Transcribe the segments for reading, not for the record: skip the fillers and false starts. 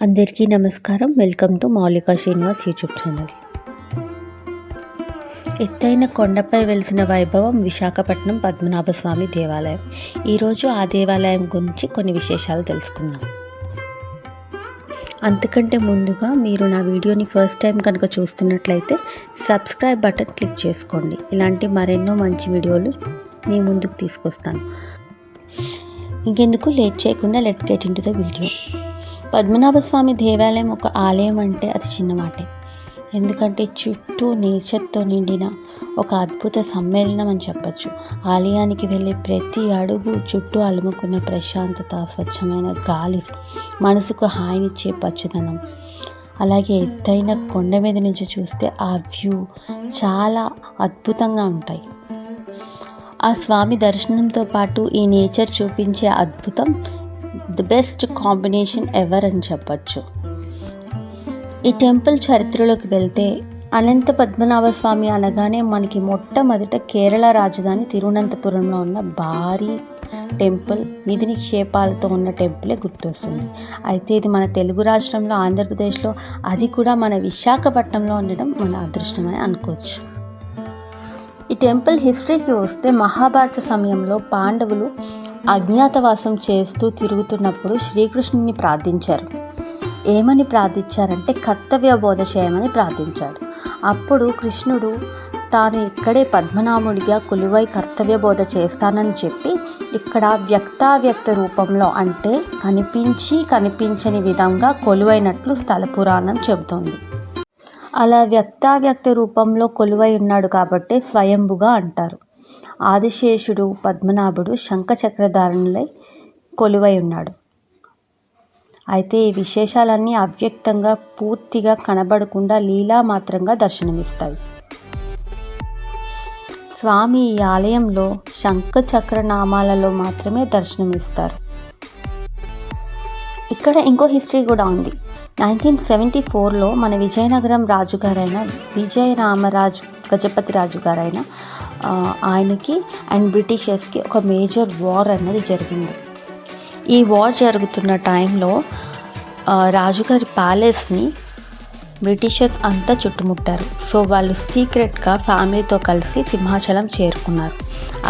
అందరికీ నమస్కారం. Welcome to మౌలిక శ్రీనివాస్ యూట్యూబ్ ఛానల్. ఎత్తైన కొండపై వెలిసిన వైభవం విశాఖపట్నం పద్మనాభస్వామి దేవాలయం. ఈరోజు ఆ దేవాలయం గురించి కొన్ని విశేషాలు తెలుసుకుందాం. అంతకంటే ముందుగా మీరు నా వీడియోని ఫస్ట్ టైం కనుక చూస్తున్నట్లయితే సబ్స్క్రైబ్ బటన్ క్లిక్ చేసుకోండి. ఇలాంటి మరెన్నో మంచి వీడియోలు మీ ముందుకు తీసుకొస్తాను. ఇంకెందుకు లేట్ చేయకుండా let's get into the video. Padmanabhaswamy దేవాలయం ఒక ఆలయం అంటే అది చిన్న మాటే. ఎందుకంటే చుట్టూ నేచర్తో నిండిన ఒక అద్భుత సమ్మేళనం అని చెప్పచ్చు. ఆలయానికి వెళ్ళే ప్రతి అడుగు చుట్టూ అలుముకున్న ప్రశాంతత, స్వచ్ఛమైన గాలి, మనసుకు హాయినిచ్చే పచ్చదనం, అలాగే ఎత్తైన కొండ మీద నుంచి చూస్తే ఆ వ్యూ చాలా అద్భుతంగా ఉంటాయి. ఆ స్వామి దర్శనంతో పాటు ఈ నేచర్ చూపించే అద్భుతం ది బెస్ట్ కాంబినేషన్ ఎవర్ అని చెప్పచ్చు. ఈ టెంపుల్ చరిత్రలోకి వెళ్తే అనంత పద్మనాభ స్వామి అనగానే మనకి మొట్టమొదట కేరళ రాజధాని తిరువనంతపురంలో ఉన్న భారీ టెంపుల్, నిధి నిక్షేపాలతో ఉన్న టెంపులే గుర్తొస్తుంది. అయితే ఇది మన తెలుగు రాష్ట్రంలో ఆంధ్రప్రదేశ్లో, అది కూడా మన విశాఖపట్నంలో ఉండడం మన అదృష్టమని అనుకోవచ్చు. ఈ టెంపుల్ హిస్టరీకి వస్తే మహాభారత సమయంలో పాండవులు అజ్ఞాతవాసం చేస్తూ తిరుగుతున్నప్పుడు శ్రీకృష్ణుని ప్రార్థించారు. ఏమని ప్రార్థించారంటే కర్తవ్య బోధ చేయమని ప్రార్థించాడు. అప్పుడు కృష్ణుడు తాను ఇక్కడే పద్మనాభుడిగా కొలువై కర్తవ్య బోధ చేస్తానని చెప్పి ఇక్కడ వ్యక్తావ్యక్త రూపంలో, అంటే కనిపించి కనిపించని విధంగా కొలువైనట్లు స్థల పురాణం చెబుతోంది. అలా వ్యక్తావ్యక్త రూపంలో కొలువై ఉన్నాడు కాబట్టి స్వయంభుగా అంటారు. ఆదిశేషుడు పద్మనాభుడు శంఖచక్రధారులై కొలువై ఉన్నాడు. అయితే ఈ విశేషాలన్నీ అవ్యక్తంగా, పూర్తిగా కనబడకుండా లీలామాత్రంగా దర్శనమిస్తాయి. స్వామి ఈ ఆలయంలో శంఖచక్ర నామాలలో మాత్రమే దర్శనమిస్తారు. ఇక్కడ ఇంకో హిస్టరీ కూడా ఉంది. 1974లో మన విజయనగరం రాజుగారైన విజయరామరాజు గజపతి రాజు గారైన ఆయనకి అండ్ బ్రిటిషర్స్కి ఒక మేజర్ వార్ అన్నది జరిగింది. ఈ వార్ జరుగుతున్న టైంలో రాజుగారి ప్యాలెస్ని బ్రిటిషర్స్ అంతా చుట్టుముట్టారు. సో వాళ్ళు సీక్రెట్గా ఫ్యామిలీతో కలిసి సింహాచలం చేరుకున్నారు.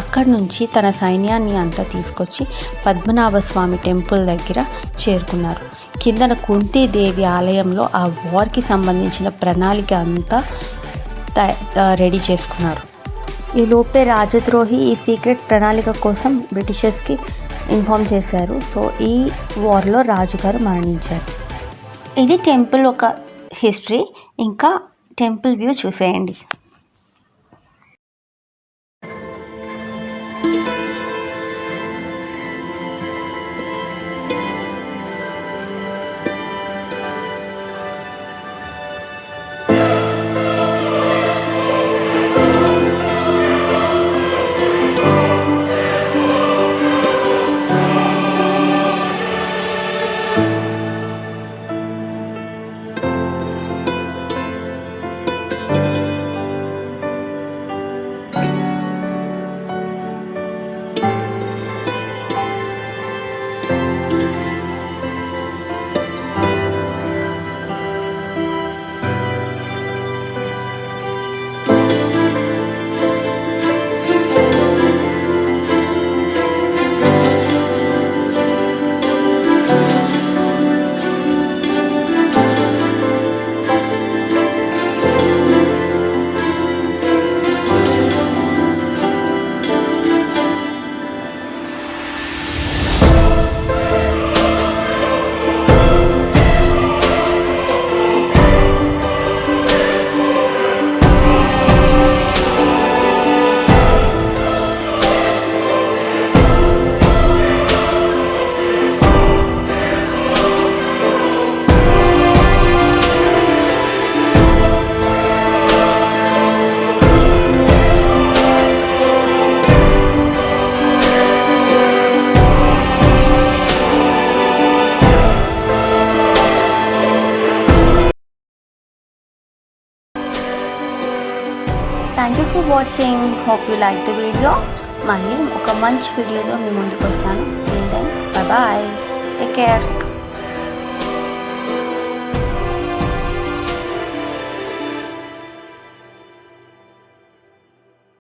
అక్కడి నుంచి తన సైన్యాన్ని అంతా తీసుకొచ్చి పద్మనాభస్వామి టెంపుల్ దగ్గర చేరుకున్నారు. కిందన కుంతీదేవి ఆలయంలో ఆ వార్కి సంబంధించిన ప్రణాళిక అంతా రెడీ చేసుకున్నారు. ఈ లోపే రాజద్రోహి ఈ సీక్రెట్ ప్రణాళిక కోసం బ్రిటిషర్స్కి ఇన్ఫామ్ చేశారు. సో ఈ వార్లో రాజుగారు మరణించారు. ఇది టెంపుల్ ఒక హిస్టరీ. ఇంకా టెంపుల్ వ్యూ చూసేయండి. Thank you for watching. Hope you like the video. మళ్ళీ ఒక మంచి వీడియోలో మీ ముందుకు వస్తాను. బాయ్. Take care.